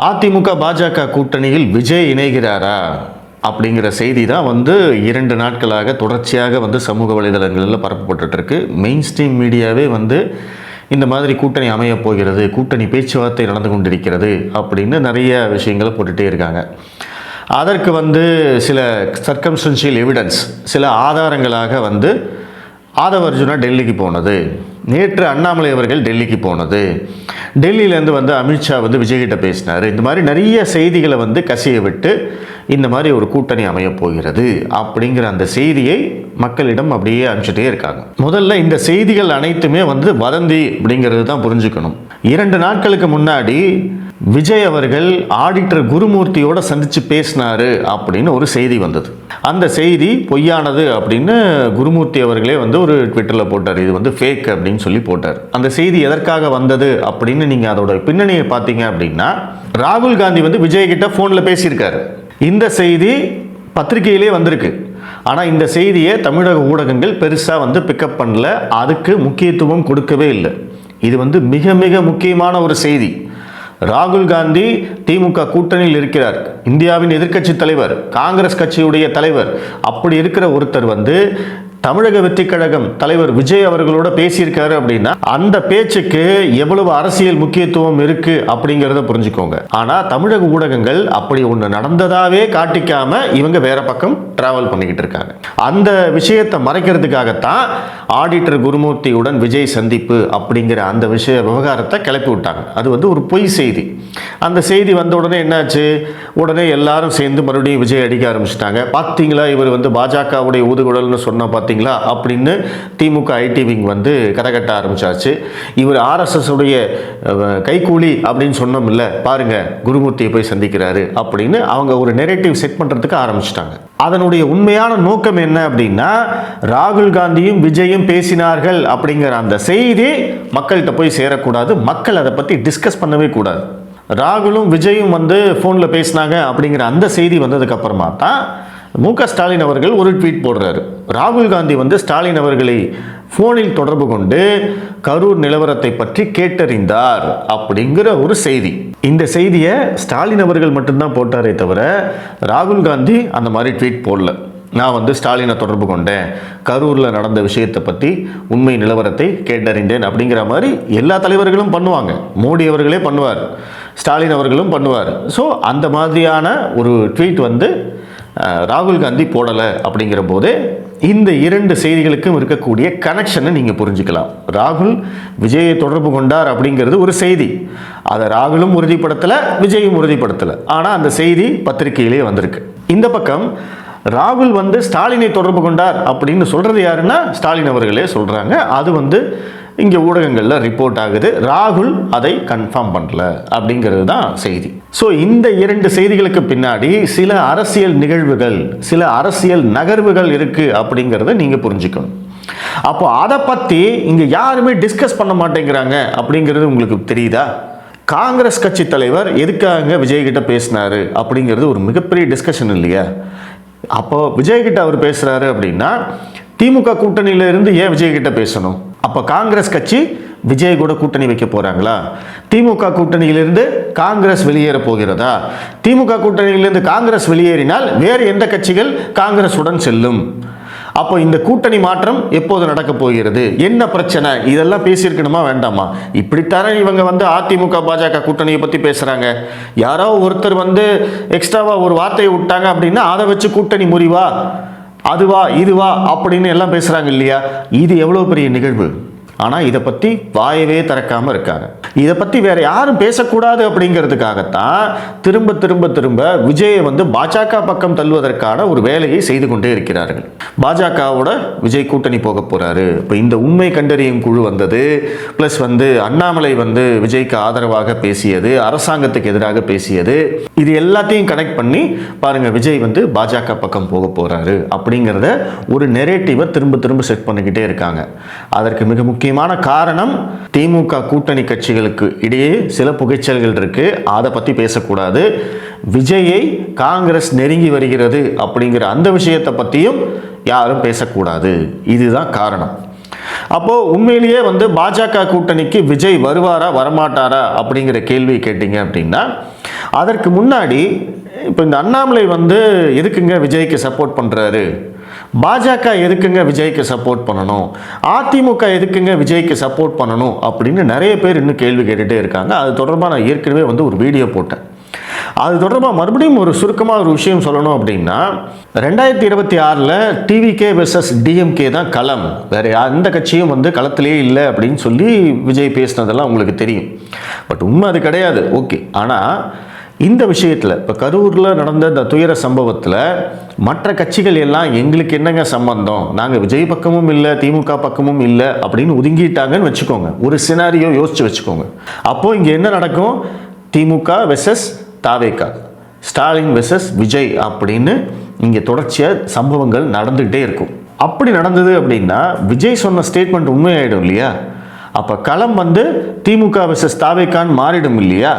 அதிமுக பாஜக கூட்டணியில் விஜய் இணைகிறாரா அப்படிங்கிற செய்தி தான் 2 நாட்களாக தொடர்ச்சியாக சமூக வலைதளங்களில் பரப்பப்பட்டு இருக்கு. மெயின் ஸ்ட்ரீம் மீடியாவே இந்த மாதிரி கூட்டணி அமைய போகிறது, கூட்டணி பேச்சுவார்த்தை நடந்து கொண்டிருக்கிறது அப்படின்னு நிறைய விஷயங்களை போட்டுகிட்டே இருக்காங்க. அதற்கு சில சர்க்கம்ஸ்டன்ஷியல் எவிடன்ஸ், சில ஆதாரங்களாக ஆதவ அர்ஜுனா டெல்லிக்கு போனது, நேற்று அண்ணாமலை அவர்கள் டெல்லிக்கு போனது, டெல்லியிலேருந்து அமித்ஷா விஜய்கிட்ட பேசினார், இந்த மாதிரி நிறைய செய்திகளை கசிய விட்டு இந்த மாதிரி ஒரு கூட்டணி அமைய போகிறது அப்படிங்கிற அந்த செய்தியை மக்களிடம் அப்படியே அனுப்பிச்சிட்டே இருக்காங்க. முதல்ல இந்த செய்திகள் அனைத்துமே வதந்தி அப்படிங்கிறது தான் புரிஞ்சுக்கணும். 2 நாட்களுக்கு முன்னாடி விஜய் அவர்கள் ஆடிட்டர் குருமூர்த்தியோட சந்திச்சு பேசினாரு அப்படின்னு ஒரு செய்தி வந்தது. அந்த செய்தி பொய்யானது அப்படின்னு குருமூர்த்தி அவர்களே ஒரு ட்விட்டரில் போட்டார். இது ஃபேக் அப்படின்னு சொல்லி போட்டார். அந்த செய்தி எதற்காக வந்தது அப்படின்னு நீங்கள் அதோட பின்னணியை பார்த்தீங்க அப்படின்னா, ராகுல் காந்தி விஜய் கிட்ட ஃபோனில் பேசியிருக்காரு. இந்த செய்தி பத்திரிகையிலே வந்திருக்கு. ஆனால் இந்த செய்தியை தமிழக ஊடகங்கள் பெருசாக பிக்கப் பண்ணல, அதுக்கு முக்கியத்துவம் கொடுக்கவே இல்லை. இது மிக மிக முக்கியமான ஒரு செய்தி. ராகுல் காந்தி திமுக கூட்டணியில் இருக்கிறார், இந்தியாவின் எதிர்க்கட்சி தலைவர், காங்கிரஸ் கட்சியுடைய தலைவர். அப்படி இருக்கிற ஒருத்தர் தமிழக வெற்றிக் கழகம் தலைவர் விஜய் அவர்களோட பேசியிருக்காரு அப்படின்னா அந்த பேச்சுக்கு எவ்வளவு அரசியல் முக்கியத்துவம் இருக்கு அப்படிங்கிறத புரிஞ்சுக்கோங்க. ஆனா தமிழக ஊடகங்கள் அப்படி ஒன்று நடந்ததாவே காட்டிக்காம இவங்க வேற பக்கம் டிராவல் பண்ணிக்கிட்டு இருக்காங்க. அந்த விஷயத்தை மறைக்கிறதுக்காகத்தான் ஆடிட்டர் குருமூர்த்தியுடன் விஜய் சந்திப்பு அப்படிங்கிற அந்த விவகாரத்தை கிளப்பி விட்டாங்க. அது ஒரு பொய் செய்தி. அந்த செய்தி வந்த உடனே என்னாச்சு, உடனே எல்லாரும் சேர்ந்து மறுபடியும் விஜய் அடிக்க ஆரம்பிச்சிட்டாங்க. பார்த்தீங்களா, இவர் பாஜகவுடைய ஊதுகுழல்னு சொன்னா பார்த்தீங்களா அப்படின்னு திமுக ஐடி விங் கதை கட்ட ஆரம்பிச்சாச்சு. இவர் ஆர்எஸ்எஸ் உடைய கைகூலி அப்படின்னு சொன்னோம் இல்ல, பாருங்க குருமூர்த்தியை போய் சந்திக்கிறாரு அப்படின்னு அவங்க ஒரு நெரேட்டிவ் செட் பண்றதுக்கு ஆரம்பிச்சிட்டாங்க. அதனுடைய உண்மையான நோக்கம் என்ன அப்படின்னா, ராகுல் காந்தியும் விஜயும் பேசினார்கள் அப்படிங்கிற அந்த செய்தி மக்கள்கிட்ட போய் சேரக்கூடாது, மக்கள் அதை பற்றி டிஸ்கஸ் பண்ணவே கூடாது. ராகுலும் விஜயும் ஃபோனில் பேசினாங்க அப்படிங்கிற அந்த செய்தி வந்ததுக்கு அப்புறமா தான் மு.க. ஸ்டாலின் அவர்கள் ஒரு ட்வீட் போடுறாரு. ராகுல் காந்தி ஸ்டாலின் அவர்களை ஃபோனில் தொடர்பு கொண்டு கரூர் நிலவரத்தை பற்றி கேட்டறிந்தார் அப்படிங்கிற ஒரு செய்தி. இந்த செய்தியை ஸ்டாலின் அவர்கள் மட்டும்தான் போட்டாரே தவிர ராகுல் காந்தி அந்த மாதிரி ட்வீட் போடல. நான் ஸ்டாலினை தொடர்பு கொண்டேன், கரூரில் நடந்த விஷயத்தை பற்றி உண்மை நிலவரத்தை கேட்டறிந்தேன் அப்படிங்கிற மாதிரி எல்லா தலைவர்களும் பண்ணுவாங்க. மோடி அவர்களே பண்ணுவார், ஸ்டாலின் அவர்களும் பண்ணுவார். ஸோ அந்த மாதிரியான ஒரு ட்வீட் ராகுல் காந்தி போடலை அப்படிங்கிற போது இந்த 2 செய்திகளுக்கும் இருக்கக்கூடிய கனெக்ஷனை நீங்கள் புரிஞ்சுக்கலாம். ராகுல் விஜயை தொடர்பு கொண்டார் அப்படிங்கிறது ஒரு செய்தி, அதை ராகுலும் உறுதிப்படுத்தலை, விஜயும் உறுதிப்படுத்தலை. ஆனால் அந்த செய்தி பத்திரிகையிலே வந்திருக்கு. இந்த பக்கம் ராகுல் ஸ்டாலினை தொடர்பு கொண்டார் அப்படின்னு சொல்றது யாருன்னா ஸ்டாலின் அவர்களே சொல்றாங்க. அது இங்கே ஊடகங்களில் ரிப்போர்ட் ஆகுது. ராகுல் அதை கன்ஃபார்ம் பண்ணல அப்படிங்கிறது தான் செய்தி. ஸோ இந்த 2 செய்திகளுக்கு பின்னாடி சில அரசியல் நிகழ்வுகள், சில அரசியல் நகர்வுகள் இருக்கு அப்படிங்கிறத நீங்கள் புரிஞ்சுக்கணும். அப்போ அதை பற்றி இங்கே யாருமே டிஸ்கஸ் பண்ண மாட்டேங்கிறாங்க அப்படிங்கிறது உங்களுக்கு தெரியுதா? காங்கிரஸ் கட்சி தலைவர் எதுக்காக விஜய்கிட்ட பேசினாரு அப்படிங்கிறது ஒரு மிகப்பெரிய டிஸ்கஷன் இல்லையா? அப்போ விஜய்கிட்ட அவர் பேசுறாரு அப்படின்னா திமுக கூட்டணியில இருந்து ஏன் விஜய்கிட்ட பேசணும்? அப்போ காங்கிரஸ் கட்சி விஜய் கூட கூட்டணி வைக்க போறாங்களா? திமுக கூட்டணியிலிருந்து காங்கிரஸ் வெளியேற போகிறதா? திமுக கூட்டணியிலிருந்து காங்கிரஸ் வெளியேறினால் வேறு எந்த கட்சிகள் காங்கிரசுடன் செல்லும்? அப்போ இந்த கூட்டணி மாற்றம் எப்போது நடக்க போகிறது, என்ன பிரச்சனை, இதெல்லாம் பேசியிருக்கணுமா வேண்டாமா? இப்படித்தானே இவங்க அதிமுக பாஜக கூட்டணியை பற்றி பேசுகிறாங்க. யாரோ ஒருத்தர் எக்ஸ்ட்ராவா ஒரு வார்த்தையை விட்டாங்க அப்படின்னா அதை வச்சு கூட்டணி முறிவா, அதுவா இதுவா அப்படின்னு எல்லாம் பேசுகிறாங்க இல்லையா? இது எவ்வளோ பெரிய நிகழ்வு. ஆனால் இதை பற்றி வாயவே திறக்காமல் இருக்காங்க. இதை பற்றி வேற யாரும் பேசக்கூடாது அப்படிங்கிறதுக்காகத்தான் திரும்ப திரும்ப திரும்ப விஜயை பாஜக பக்கம் தள்ளுவதற்கான ஒரு வேலையை செய்து கொண்டே இருக்கிறார்கள். பாஜகவோட விஜய் கூட்டணி போக போறாரு. இப்போ இந்த உண்மை கண்டறியும் குழு வந்தது, பிளஸ் அண்ணாமலை விஜய்க்கு ஆதரவாக பேசியது, அரசாங்கத்துக்கு எதிராக பேசியது, இது எல்லாத்தையும் கனெக்ட் பண்ணி பாருங்க விஜய் பாஜக பக்கம் போக போறாரு அப்படிங்கிறத ஒரு நெரேட்டிவை திரும்ப திரும்ப செட் பண்ணிக்கிட்டே இருக்காங்க. அதற்கு மிக முக்கியமான காரணம் திமுக கூட்டணி கட்சிகளுக்கு இடையே சில புகைச்சல்கள் இருக்கு, அதை பத்தி பேசக்கூடாது. விஜயை காங்கிரஸ் நெருங்கி வருகிறது அப்படிங்கிற அந்த விஷயத்தை பற்றியும் யாரும் பேசக்கூடாது. இதுதான் காரணம். அப்போது உண்மையிலேயே வந்து பாஜக கூட்டணிக்கு விஜய் வருவாரா வரமாட்டாரா அப்படிங்கிற கேள்வி கேட்டிங்க அப்படின்னா, அதற்கு முன்னாடி இப்போ இந்த அண்ணாமலை வந்து எதுக்குங்க விஜய்க்கு சப்போர்ட் பண்ணுறாரு, பாஜக எதுக்குங்க விஜய்க்கு சப்போர்ட் பண்ணணும், அதிமுக எதுக்குங்க விஜய்க்கு சப்போர்ட் பண்ணணும் அப்படின்னு நிறைய பேர் இன்னும் கேள்வி கேட்டுகிட்டே இருக்காங்க. அது தொடர்பாக நான் ஏற்கனவே வந்து ஒரு வீடியோ போட்டேன். அது தொடர்பாக மறுபடியும் ஒரு சுருக்கமாக ஒரு விஷயம் சொல்லணும் அப்படின்னா, 2026 டிவிகே வெர்சஸ் டிஎம்கே தான் களம், வேறு எந்த கட்சியும் வந்து களத்திலே இல்லை அப்படின்னு சொல்லி விஜய் பேசினதெல்லாம் உங்களுக்கு தெரியும். பட் உண்மை அது கிடையாது. ஓகே, ஆனால் இந்த விஷயத்தில் இப்போ கரூரில் நடந்த இந்த துயர சம்பவத்தில் மற்ற கட்சிகள் எல்லாம் எங்களுக்கு என்னங்க சம்பந்தம், நாங்கள் விஜய் பக்கமும் இல்லை திமுக பக்கமும் இல்லை அப்படின்னு ஒதுங்கிட்டாங்கன்னு வச்சுக்கோங்க. ஒரு சினாரியோ யோசிச்சு வச்சுக்கோங்க. அப்போது இங்கே என்ன நடக்கும், திமுக வெர்சஸ் தாவேகா, ஸ்டாலின் வெர்சஸ் விஜய் அப்படின்னு இங்கே தொடர்ச்சியாக சம்பவங்கள் நடந்துகிட்டே இருக்கும். அப்படி நடந்தது அப்படின்னா விஜய் சொன்ன ஸ்டேட்மெண்ட் உண்மையாயிடும் இல்லையா? அப்போ களம் வந்து திமுக வெர்சஸ் தாவேகான்னு மாறிடும் இல்லையா?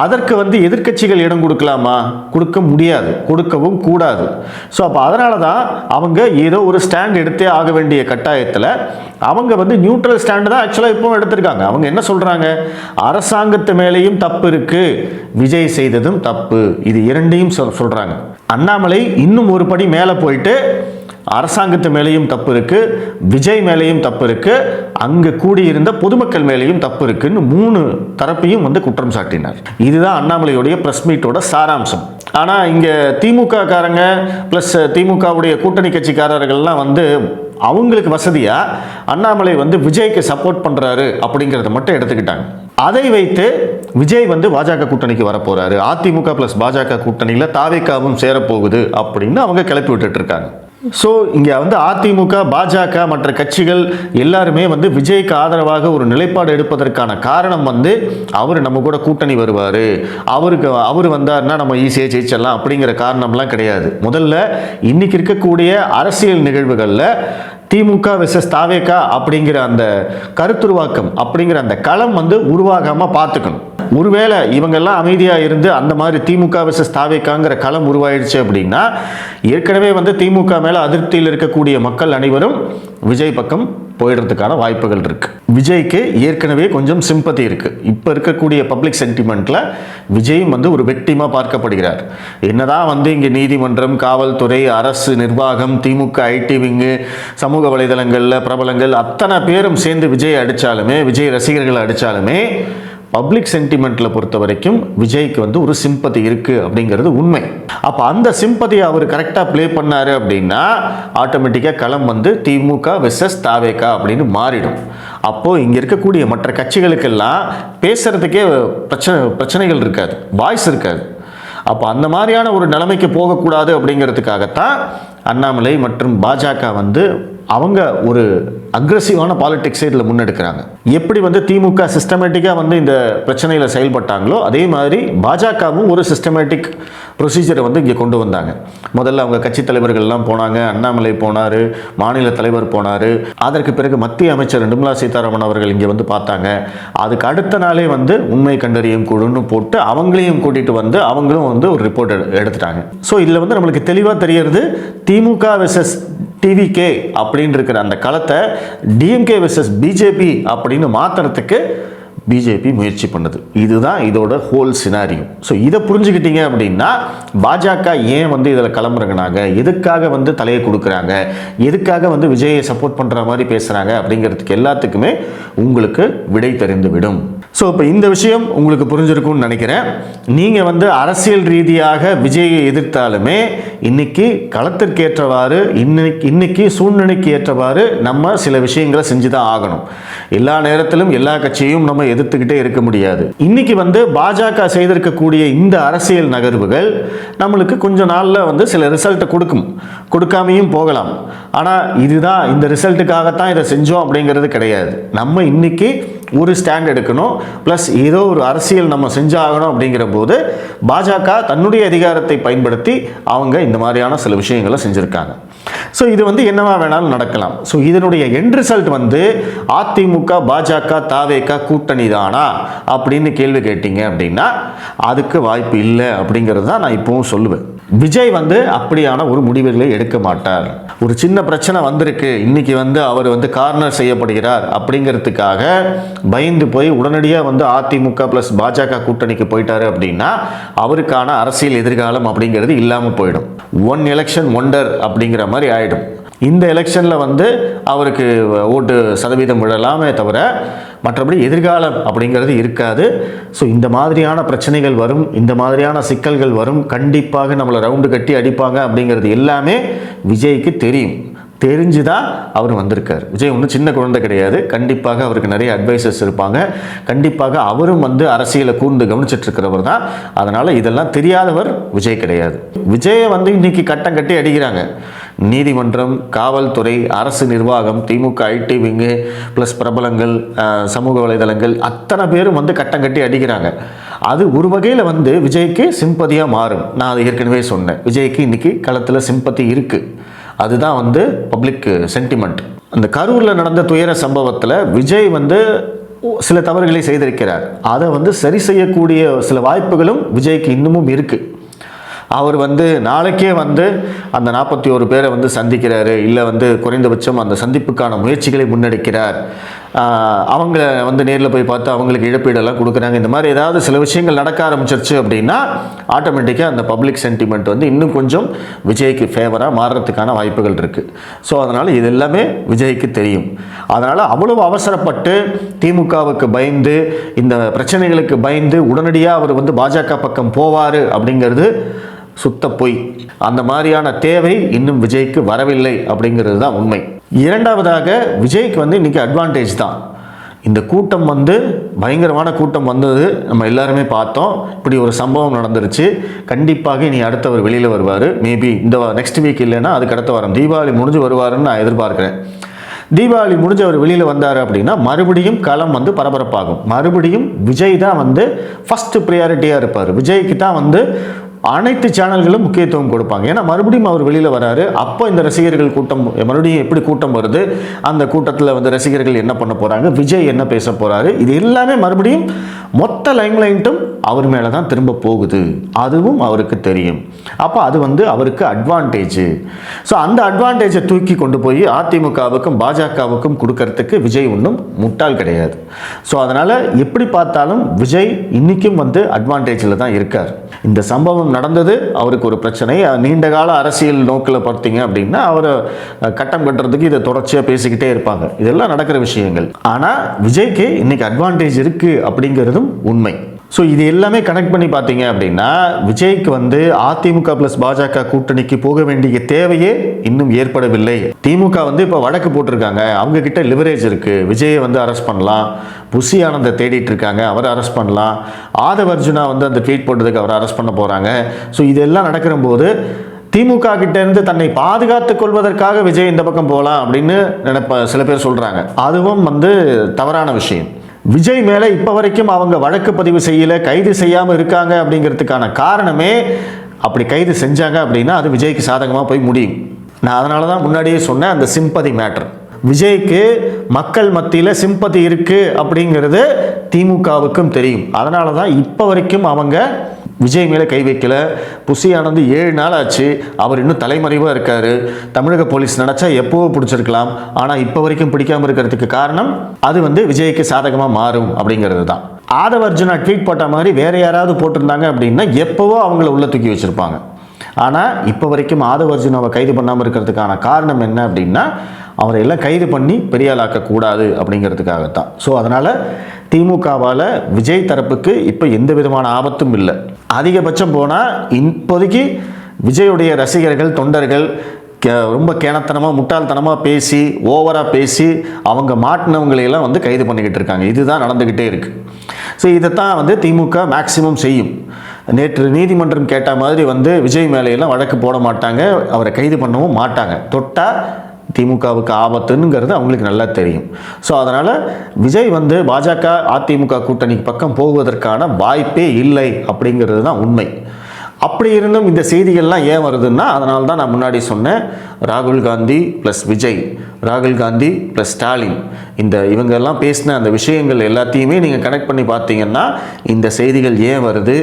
அதற்கு வந்து எதிர்க்கட்சிகள் இடம் கொடுக்கலாமா? கொடுக்க முடியாது, கொடுக்கவும் கூடாது. ஸோ அப்போ அதனால தான் அவங்க ஏதோ ஒரு ஸ்டாண்ட் எடுத்தே ஆக வேண்டிய கட்டாயத்தில் அவங்க வந்து நியூட்ரல் ஸ்டாண்டு தான் ஆக்சுவலாக இப்போ எடுத்திருக்காங்க. அவங்க என்ன சொல்கிறாங்க, அரசாங்கத்து மேலேயும் தப்பு இருக்குது, விஜய் செய்ததும் தப்பு, இது இரண்டையும் சொல்கிறாங்க. அண்ணாமலை இன்னும் ஒரு படி மேலே போயிட்டு அரசாங்கத்து மேலேயும் தப்பு இருக்கு, விஜய் மேலேயும் தப்பு இருக்கு, அங்கே கூடியிருந்த பொதுமக்கள் மேலேயும் தப்பு இருக்குன்னு 3 தரப்பையும் வந்து குற்றம் சாட்டினார். இதுதான் அண்ணாமலையுடைய பிரஸ் மீட்டோட சாராம்சம். ஆனால் இங்கே திமுக காரங்க ப்ளஸ் திமுகவுடைய கூட்டணி கட்சிக்காரர்கள்லாம் வந்து அவங்களுக்கு வசதியாக அண்ணாமலை வந்து விஜய்க்கு சப்போர்ட் பண்ணுறாரு அப்படிங்கிறத மட்டும் எடுத்துக்கிட்டாங்க. அதை வைத்து விஜய் வந்து பாஜக கூட்டணிக்கு வரப்போறாரு, அதிமுக ப்ளஸ் பாஜக கூட்டணியில் தாவேகாவும் சேரப்போகுது அப்படின்னு அவங்க கிளப்பி விட்டுட்டு இருக்காங்க. ஸோ இங்கே வந்து அதிமுக பாஜக மற்ற கட்சிகள் எல்லாருமே வந்து விஜய்க்கு ஆதரவாக ஒரு நிலைப்பாடு எடுப்பதற்கான காரணம் வந்து அவர் நம்ம கூட கூட்டணி வருவார், அவர் வந்தார்னா நம்ம ஈஸியாக ஜெயிச்சிடலாம் அப்படிங்கிற காரணம்லாம் கிடையாது. முதல்ல இன்னைக்கு இருக்கக்கூடிய அரசியல் நிகழ்வுகளில் திமுக வெர்சஸ் தாவேகா அப்படிங்கிற அந்த கருத்துருவாக்கம் அப்படிங்கிற அந்த களம் வந்து உருவாகாமல் பார்த்துக்கணும். ஒருவேளை இவங்கெல்லாம் அமைதியாக இருந்து அந்த மாதிரி திமுக வெர்சஸ் தாவேகாங்கிற களம் உருவாயிடுச்சு அப்படின்னா, ஏற்கனவே வந்து திமுக மேலே அதிருப்தியில் இருக்கக்கூடிய மக்கள் அனைவரும் விஜய் பக்கம் போயிடுறதுக்கான வாய்ப்புகள் இருக்குது. விஜய்க்கு ஏற்கனவே கொஞ்சம் சிம்பத்தி இருக்குது. இப்போ இருக்கக்கூடிய பப்ளிக் சென்டிமெண்ட்டில் விஜயும் வந்து ஒரு விக்டிமாக பார்க்கப்படுகிறார். என்னதான் வந்து இங்கே நீதிமன்றம், காவல்துறை, அரசு நிர்வாகம், திமுக ஐடி விங்கு, சமூக வலைதளங்களில் பிரபலங்கள் அத்தனை பேரும் சேர்ந்து விஜய் அடித்தாலுமே, விஜய் ரசிகர்களை அடித்தாலுமே பப்ளிக் சென்டிமெண்ட்டில் பொறுத்த வரைக்கும் விஜய்க்கு வந்து ஒரு சிம்பத்தி இருக்குது அப்படிங்கிறது உண்மை. அப்போ அந்த சிம்பத்தியை அவர் கரெக்டாக ப்ளே பண்ணார் அப்படின்னா ஆட்டோமேட்டிக்காக களம் வந்து திமுக வெர்சஸ் தாவேகா அப்படின்னு மாறிடும். அப்போது இங்கே இருக்கக்கூடிய மற்ற கட்சிகளுக்கெல்லாம் பேசுகிறதுக்கே பிரச்சனைகள் இருக்காது, வாய்ஸ் இருக்காது. அப்போ அந்த மாதிரியான ஒரு நிலைமைக்கு போகக்கூடாது அப்படிங்கிறதுக்காகத்தான் அண்ணாமலை மற்றும் பாஜக வந்து அவங்க ஒரு அக்ரெசிவான பாலிடிக்ஸை இதில் முன்னெடுக்கிறாங்க. எப்படி வந்து திமுக சிஸ்டமேட்டிக்காக வந்து இந்த பிரச்சனையில் செயல்பட்டாங்களோ அதே மாதிரி பாஜகவும் ஒரு சிஸ்டமேட்டிக் ப்ரொசீஜரை வந்து இங்கே கொண்டு வந்தாங்க. முதல்ல அவங்க கட்சி தலைவர்கள்லாம் போனாங்க, அண்ணாமலை போனார், மாநில தலைவர் போனார், அதற்கு பிறகு மத்திய அமைச்சர் நிர்மலா சீதாராமன் அவர்கள் இங்கே வந்து பார்த்தாங்க. அதுக்கு அடுத்த நாளே வந்து உண்மை கண்டறியும் குழுன்னு போட்டு அவங்களையும் கூட்டிகிட்டு வந்து அவங்களும் வந்து ஒரு ரிப்போர்ட் எடுத்துட்டாங்க. ஸோ இதில் வந்து நம்மளுக்கு தெளிவாக தெரியறது திமுக வெர்சஸ் டிவிகே அப்படின்னு இருக்கிற அந்த களத்தை டிஎம்கே வெர்சஸ் பிஜேபி அப்படின்னு மாற்றுறதுக்கு பிஜேபி முயற்சி பண்ணுது. இதுதான் இதோட ஹோல் சினாரியோ. ஸோ இதை புரிஞ்சுக்கிட்டீங்க அப்படின்னா பாஜக ஏன் வந்து இதில் கிளம்புறாங்க, எதுக்காக வந்து தலையை கொடுக்குறாங்க, எதுக்காக வந்து விஜயை சப்போர்ட் பண்ணுற மாதிரி பேசுகிறாங்க அப்படிங்கிறதுக்கு எல்லாத்துக்குமே உங்களுக்கு விடை தெரிந்துவிடும். ஸோ இப்போ இந்த விஷயம் உங்களுக்கு புரிஞ்சிருக்கும்னு நினைக்கிறேன். நீங்கள் வந்து அரசியல் ரீதியாக விஜயை எதிர்த்தாலுமே இன்னைக்கு களத்திற்கேற்றவாறு இன்னைக்கு சூழ்நிலைக்கு ஏற்றவாறு நம்ம சில விஷயங்களை செஞ்சு தான் ஆகணும். எல்லா நேரத்திலும் எல்லா கட்சியையும் நம்ம எதிர்த்துக்கிட்டே இருக்க முடியாது. இன்னைக்கு வந்து பாஜக செய்திருக்கக்கூடிய இந்த அரசியல் நகர்வுகள் நம்மளுக்கு கொஞ்ச நாளில் வந்து சில ரிசல்ட்டை கொடுக்காமையும் போகலாம். ஆனால் இதுதான் இந்த ரிசல்ட்டுக்காகத்தான் இதை செஞ்சோம் அப்படிங்கிறது கிடையாது. நம்ம இன்னைக்கு ஒரு ஸ்டாண்ட் எடுக்கணும், ப்ளஸ் ஏதோ ஒரு அரசியல் நம்ம செஞ்சாகணும். அப்படிங்கிற போது பாஜக தன்னுடைய அதிகாரத்தை பயன்படுத்தி அவங்க இந்த மாதிரியான சில விஷயங்களை செஞ்சுருக்காங்க. ஸோ இது வந்து என்னவா வேணாலும் நடக்கலாம். ஸோ இதனுடைய எண்ட் ரிசல்ட் வந்து அதிமுக பாஜக தாவேகா கூட்டணி தானா அப்படின்னு கேள்வி கேட்டீங்க அப்படின்னா அதுக்கு வாய்ப்பு இல்லை அப்படிங்கிறது தான் நான் இப்பவும் சொல்லுவேன். விஜய் வந்து அப்படியான ஒரு முடிவுகளை எடுக்க மாட்டார். ஒரு சின்ன பிரச்சனை வந்திருக்கு, இன்னைக்கு வந்து அவர் வந்து கார்னர் செய்யப்படுகிறார் அப்படிங்கிறதுக்காக பயந்து போய் உடனடியாக வந்து அதிமுக ப்ளஸ் பாஜக கூட்டணிக்கு போயிட்டாரு அப்படின்னா அவருக்கான அரசியல் எதிர்காலம் அப்படிங்கிறது இல்லாமல் போயிடும். ஒன் எலெக்ஷன் ஒண்டர் அப்படிங்கிற மாதிரி ஆயிடும். இந்த எலெக்ஷனில் வந்து அவருக்கு ஓட்டு சதவீதம் விழலாமே தவிர மற்றபடி எதிர்காலம் அப்படிங்கிறது இருக்காது. ஸோ இந்த மாதிரியான பிரச்சனைகள் வரும், இந்த மாதிரியான சிக்கல்கள் வரும், கண்டிப்பாக நம்மளை ரவுண்டு கட்டி அடிப்பாங்க அப்படிங்கிறது எல்லாமே விஜய்க்கு தெரியும். தெரிஞ்சு தான் அவர் வந்திருக்கார். விஜய் ஒன்றும் சின்ன குழந்தை கிடையாது. கண்டிப்பாக அவருக்கு நிறைய அட்வைசர்ஸ் இருப்பாங்க. கண்டிப்பாக அவரும் வந்து அரசியலை கூர்ந்து கவனிச்சிட்ருக்கிறவர் தான். அதனால் இதெல்லாம் தெரியாதவர் விஜய் கிடையாது. விஜயை வந்து இன்னைக்கு கட்டம் கட்டி அடிக்கிறாங்க. நீதிமன்றம், காவல்துறை, அரசு நிர்வாகம், திமுக ஐடி விங்கு ப்ளஸ் பிரபலங்கள், சமூக வலைதளங்கள் அத்தனை பேரும் வந்து கட்டம் கட்டி அடிக்கிறாங்க. அது ஒரு வகையில் வந்து விஜய்க்கு சிம்பதியாக மாறும். நான் அது ஏற்கனவே சொன்னேன். விஜய்க்கு இன்னைக்கு களத்தில் சிம்பத்தி இருக்குது. அதுதான் வந்து பப்ளிக் சென்டிமெண்ட். அந்த கரூரில் நடந்த துயர சம்பவத்தில் விஜய் வந்து சில தவறுகளை செய்திருக்கிறார். அதை வந்து சரி செய்யக்கூடிய சில வாய்ப்புகளும் விஜய்க்கு இன்னமும் இருக்குது. அவர் வந்து நாளைக்கே வந்து அந்த 41 பேரை வந்து சந்திக்கிறாரு, இல்லை வந்து குறைந்தபட்சம் அந்த சந்திப்புக்கான முயற்சிகளை முன்னெடுக்கிறார். அவங்க வந்து நேரில் போய் பார்த்து அவங்களுக்கு இழப்பீடெல்லாம் கொடுக்குறாங்க. இந்த மாதிரி ஏதாவது சில விஷயங்கள் நடக்க ஆரம்பிச்சிருச்சு அப்படின்னா ஆட்டோமேட்டிக்காக அந்த பப்ளிக் சென்டிமெண்ட் வந்து இன்னும் கொஞ்சம் விஜய்க்கு ஃபேவராக மாறுறதுக்கான வாய்ப்புகள் இருக்குது. ஸோ அதனால் இது எல்லாமே விஜய்க்கு தெரியும். அதனால் அவ்வளவு அவசரப்பட்டு திமுகவுக்கு பயந்து இந்த பிரச்சனைகளுக்கு பயந்து உடனடியாக அவர் வந்து பாஜக பக்கம் போவார் அப்படிங்கிறது சுத்த பொய். அந்த மாதிரியான தேவை இன்னும் விஜய்க்கு வரவில்லை அப்படிங்கிறது தான் உண்மை. இரண்டாவதாக விஜய்க்கு வந்து இன்றைக்கி அட்வான்டேஜ் தான். இந்த கூட்டம் வந்து பயங்கரமான கூட்டம் வந்தது, நம்ம எல்லாருமே பார்த்தோம். இப்படி ஒரு சம்பவம் நடந்துருச்சு. கண்டிப்பாக இனி அடுத்தவர் வெளியில் வருவார். மேபி இந்த நெக்ஸ்ட் வீக் இல்லைன்னா அதுக்கு அடுத்த வாரம் தீபாவளி முடிஞ்சு வருவாருன்னு நான் எதிர்பார்க்குறேன். தீபாவளி முடிஞ்சு அவர் வெளியில் வந்தார் அப்படின்னா மறுபடியும் களம் வந்து பரபரப்பாகும். மறுபடியும் விஜய் தான் வந்து ஃபஸ்ட்டு ப்ரியாரிட்டியாக இருப்பார். விஜய்க்கு தான் வந்து அனைத்து சேனல்களும் முக்கியத்துவம் கொடுப்பாங்க. ஏன்னா மறுபடியும் அவர் வெளியில் வராரு. அப்போ இந்த ரசிகர்கள் கூட்டம் மறுபடியும் எப்படி கூட்டம் வருது, அந்த கூட்டத்தில் வந்து ரசிகர்கள் என்ன பண்ண போகிறாங்க, விஜய் என்ன பேச போகிறாரு, இது எல்லாமே மறுபடியும் மொத்த லைம்லைட்டும் அவர் மேலே தான் திரும்ப போகுது. அதுவும் அவருக்கு தெரியும். அப்போ அது வந்து அவருக்கு அட்வான்டேஜ். ஸோ அந்த அட்வான்டேஜை தூக்கி கொண்டு போய் அதிமுகவுக்கும் பாஜகவுக்கும் கொடுக்கறதுக்கு விஜய் ஒன்றும் முட்டாள் கிடையாது. ஸோ அதனால் எப்படி பார்த்தாலும் விஜய் இன்றைக்கும் வந்து அட்வான்டேஜில் தான் இருக்கார். இந்த சம்பவம் நடந்தது அவருக்கு ஒரு பிரச்சனை. நீண்ட கால அரசியல் நோக்கில் பார்த்தீங்க அப்படின்னா அவர் கட்டம் கட்டுறதுக்கு இதை தொடர்ச்சியாக பேசிக்கிட்டே இருப்பாங்க. இதெல்லாம் நடக்கிற விஷயங்கள். ஆனால் விஜய்க்கு இன்னைக்கு அட்வான்டேஜ் இருக்குது அப்படிங்கிறதும் உண்மை. ஸோ இது எல்லாமே கனெக்ட் பண்ணி பார்த்தீங்க அப்படின்னா விஜய்க்கு வந்து அதிமுக ப்ளஸ் பாஜக கூட்டணிக்கு போக வேண்டிய தேவையே இன்னும் ஏற்படவில்லை. திமுக வந்து இப்போ வழக்கு போட்டிருக்காங்க, அவங்க கிட்ட லிவரேஜ் இருக்குது. விஜயை வந்து அரெஸ்ட் பண்ணலாம். புஷி ஆனந்தை தேடிட்டு இருக்காங்க, அவரை அரெஸ்ட் பண்ணலாம். ஆதவ் அர்ஜுனா வந்து அந்த ட்வீட் போட்டதுக்கு அவரை அரெஸ்ட் பண்ண போகிறாங்க. ஸோ இதெல்லாம் நடக்கிற போது திமுக கிட்டேருந்து தன்னை பாதுகாத்துக் கொள்வதற்காக விஜய் இந்த பக்கம் போகலாம் அப்படின்னு சில பேர் சொல்கிறாங்க. அதுவும் வந்து தவறான விஷயம். விஜய் மேலே இப்போ வரைக்கும் அவங்க வழக்கு பதிவு செய்யலை, கைது செய்யாமல் இருக்காங்க அப்படிங்கிறதுக்கான காரணமே அப்படி கைது செஞ்சாங்க அப்படின்னா அது விஜய்க்கு சாதகமாக போய் முடியும். நான் அதனால தான் முன்னாடியே சொன்னேன், அந்த சிம்பதி மேட்டர். விஜய்க்கு மக்கள் மத்தியில் சிம்பதி இருக்குது அப்படிங்கிறது திமுகவுக்கும் தெரியும். அதனால தான் இப்போ வரைக்கும் அவங்க விஜய் மேலே கை வைக்கல. புஷி ஆனந்த் 7 நாள் ஆச்சு, அவர் இன்னும் தலைமறைவாக இருக்கார். தமிழக போலீஸ் நினச்சா எப்போவோ பிடிச்சிருக்கலாம். ஆனால் இப்போ வரைக்கும் பிடிக்காமல் இருக்கிறதுக்கு காரணம் அது வந்து விஜய்க்கு சாதகமாக மாறும் அப்படிங்கிறது தான். ஆதவ் அர்ஜுனா ட்வீட் போட்ட மாதிரி வேறு யாராவது போட்டிருந்தாங்க அப்படின்னா எப்போவோ அவங்கள உள்ள தூக்கி வச்சுருப்பாங்க. ஆனால் இப்போ வரைக்கும் ஆதவ் அர்ஜுனாவை கைது பண்ணாமல் இருக்கிறதுக்கான காரணம் என்ன அப்படின்னா அவரை எல்லாம் கைது பண்ணி பெரியாளாக்கக்கூடாது அப்படிங்கிறதுக்காகத்தான். ஸோ அதனால் திமுகவால் விஜய் தரப்புக்கு இப்போ எந்த விதமான ஆபத்தும் இல்லை. அதிகபட்சம் போனால் இப்போதைக்கு விஜயுடைய ரசிகர்கள், தொண்டர்கள் ரொம்ப கேணத்தனமாக முட்டாள்தனமாக பேசி ஓவராக பேசி அவங்க மாட்டினவங்களையெல்லாம் வந்து கைது பண்ணிக்கிட்டு இருக்காங்க. இதுதான் நடந்துக்கிட்டே இருக்குது. ஸோ இதைத்தான் வந்து திமுக மேக்சிமம் செய்யும். நேற்று நீதிமன்றம் கேட்ட மாதிரி வந்து விஜய் மேலையெல்லாம் வழக்கு போட மாட்டாங்க, அவரை கைது பண்ணவும் மாட்டாங்க. தொட்டால் திமுகவுக்கு ஆபத்துங்கிறது அவங்களுக்கு நல்லா தெரியும். ஸோ அதனால் விஜய் வந்து பாஜக அதிமுக கூட்டணிக்கு பக்கம் போவதற்கான வாய்ப்பே இல்லை அப்படிங்கிறது தான் உண்மை. அப்படி இருந்தும் இந்த செய்திகள்லாம் ஏன் வருதுன்னா, அதனால தான் நான் முன்னாடி சொன்னேன், ராகுல் காந்தி ப்ளஸ் விஜய், ராகுல் காந்தி ப்ளஸ் ஸ்டாலின், இவங்கெல்லாம் பேசின அந்த விஷயங்கள் எல்லாத்தையுமே நீங்கள் கனெக்ட் பண்ணி பார்த்தீங்கன்னா இந்த செய்திகள் ஏன் வருது,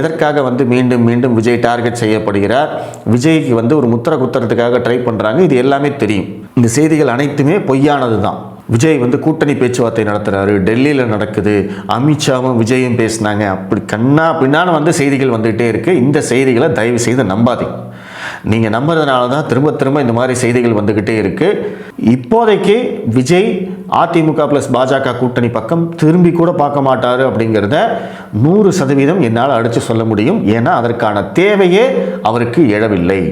எதற்காக மீண்டும் மீண்டும் விஜய் டார்கெட் செய்யப்படுகிறார், விஜய்க்கு ஒரு முத்திரை குத்துறதுக்காக ட்ரை பண்ணுறாங்க, இது எல்லாமே தெரியும். இந்த செய்திகள் அனைத்துமே பொய்யானது தான். விஜய் கூட்டணி பேச்சுவார்த்தை நடத்துகிறாரு, டெல்லியில் நடக்குது, அமித்ஷாவும் விஜயும் பேசினாங்க, அப்படி கண்ணா பின்னான்னு செய்திகள் வந்துகிட்டே இருக்குது. இந்த செய்திகளை தயவு செய்து நம்பாதீங்க. நீங்கள் நம்புறதுனால தான் திரும்ப திரும்ப இந்த மாதிரி செய்திகள் வந்துக்கிட்டே இருக்குது. இப்போதைக்கு விஜய் அதிமுக ப்ளஸ் பாஜக கூட்டணி பக்கம் திரும்பி கூட பார்க்க மாட்டார் அப்படிங்கிறத 100% என்னால் அடித்து சொல்ல முடியும். ஏன்னா அதற்கான தேவையே அவருக்கு எழவில்லை.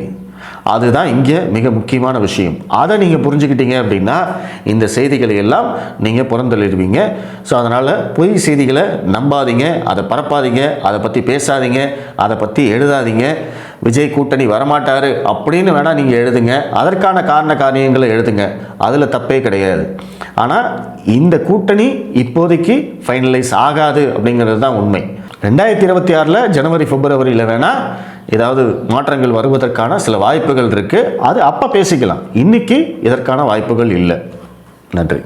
அதுதான் இங்கே மிக முக்கியமான விஷயம். அதை நீங்கள் புரிஞ்சுக்கிட்டீங்க அப்படின்னா இந்த செய்திகளை எல்லாம் நீங்கள் புறந்தள்ளிடுவீங்க. ஸோ அதனால் பொய் செய்திகளை நம்பாதீங்க, அதை பரப்பாதீங்க, அதை பற்றி பேசாதீங்க, அதை பற்றி எழுதாதீங்க. விஜய் கூட்டணி வரமாட்டார் அப்படின்னு வேணால் நீங்கள் எழுதுங்க, அதற்கான காரண காரியங்களை எழுதுங்க, அதில் தப்பே கிடையாது. ஆனால் இந்த கூட்டணி இப்போதைக்கு ஃபைனலைஸ் ஆகாது அப்படிங்கிறது தான் உண்மை. 2026 ஜனவரி பிப்ரவரியில் வேணால் ஏதாவது மாற்றங்கள் வருவதற்கான சில வாய்ப்புகள் இருக்குது. அது அப்போ பேசிக்கலாம். இன்னைக்கு இதற்கான வாய்ப்புகள் இல்லை. நன்றி.